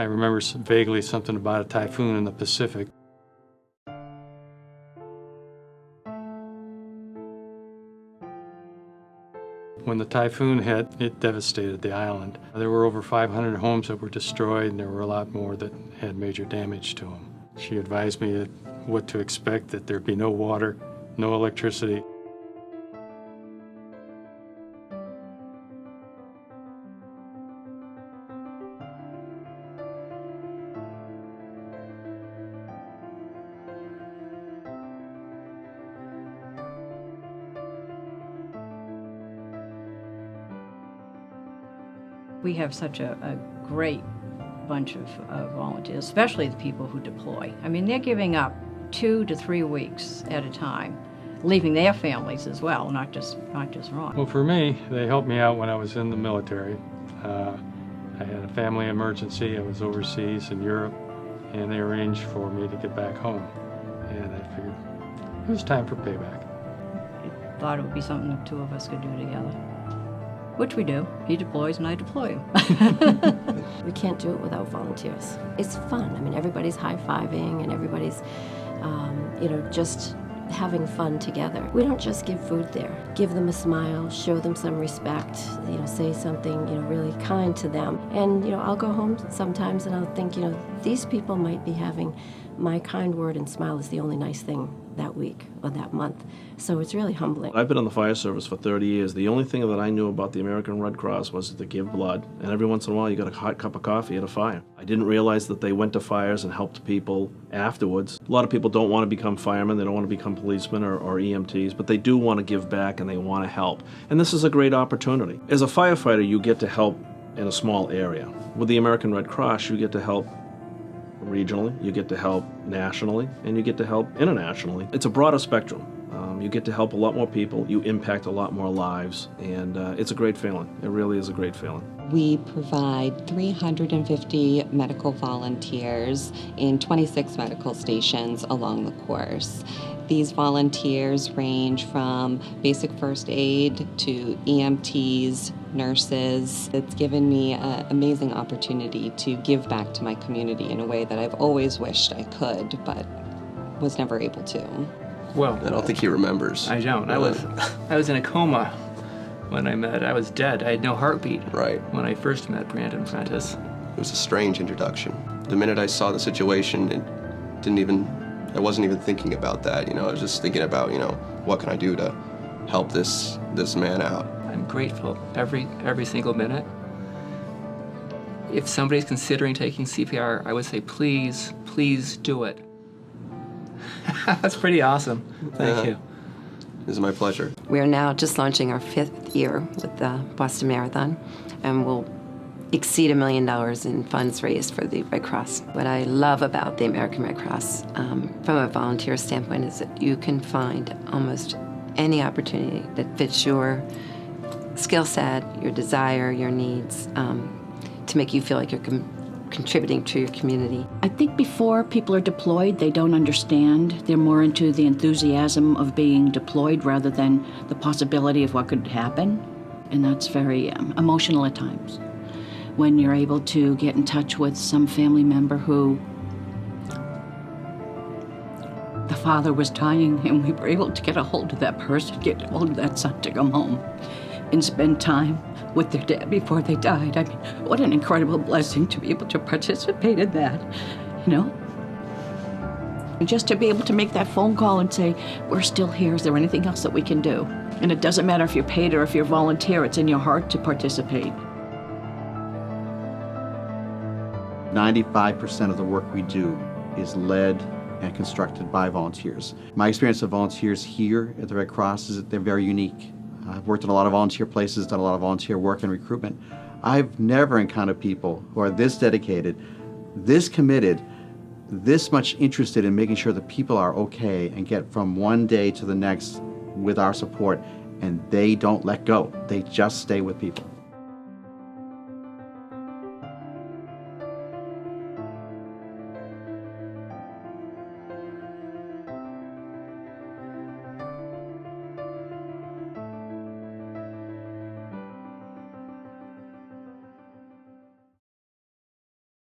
I remember vaguely something about a typhoon in the Pacific. When the typhoon hit, it devastated the island. There were over 500 homes that were destroyed, and there were a lot more that had major damage to them. She advised me what to expect, that there'd be no water, no electricity. We have such a great bunch of volunteers, especially the people who deploy. I mean, they're giving up 2 to 3 weeks at a time, leaving their families as well, not just Ron. Well, for me, they helped me out when I was in the military. I had a family emergency. I was overseas in Europe, and they arranged for me to get back home. And I figured it was time for payback. I thought it would be something the two of us could do together, which we do. He deploys and I deploy him. We can't do it without volunteers. It's fun. I mean, everybody's high-fiving and everybody's, just having fun together. We don't just give food there. Give them a smile, show them some respect, say something, really kind to them. And, I'll go home sometimes and I'll think, these people might be having my kind word and smile is the only nice thing that week or that month. So it's really humbling. I've been in the fire service for 30 years. The only thing that I knew about the American Red Cross was to give blood, and every once in a while you got a hot cup of coffee at a fire. I didn't realize that they went to fires and helped people afterwards. A lot of people don't want to become firemen, they don't want to become policemen or EMTs, but they do want to give back and they want to help. And this is a great opportunity. As a firefighter, you get to help in a small area. With the American Red Cross, you get to help regionally, you get to help nationally, and you get to help internationally. It's a broader spectrum. You get to help a lot more people, you impact a lot more lives, and it's a great feeling. It really is a great feeling. We provide 350 medical volunteers in 26 medical stations along the course. These volunteers range from basic first aid to EMTs, nurses. It's given me an amazing opportunity to give back to my community in a way that I've always wished I could, but was never able to. Well, I don't think he remembers. I don't. I was in a coma when I met. I was dead. I had no heartbeat. Right. When I first met Brandon Prentice. It was a strange introduction. The minute I saw the situation, I wasn't even thinking about that. I was just thinking about, what can I do to help this man out. I'm grateful every single minute. If somebody's considering taking CPR, I would say, please do it. That's pretty awesome. Thank you. This is my pleasure. We are now just launching our 5th year with the Boston Marathon, and we'll exceed $1 million in funds raised for the Red Cross. What I love about the American Red Cross, from a volunteer standpoint, is that you can find almost any opportunity that fits your skill set, your desire, your needs, to make you feel like you're contributing to your community. I think before people are deployed, they don't understand. They're more into the enthusiasm of being deployed rather than the possibility of what could happen. And that's very emotional at times. When you're able to get in touch with some family member who the father was dying and we were able to get a hold of that person, get a hold of that son to come home and spend time with their dad before they died. I mean, what an incredible blessing to be able to participate in that, And just to be able to make that phone call and say, we're still here, is there anything else that we can do? And it doesn't matter if you're paid or if you're volunteer, it's in your heart to participate. 95% of the work we do is led and constructed by volunteers. My experience of volunteers here at the Red Cross is that they're very unique. I've worked in a lot of volunteer places, done a lot of volunteer work and recruitment. I've never encountered people who are this dedicated, this committed, this much interested in making sure that people are okay and get from one day to the next with our support, and they don't let go. They just stay with people.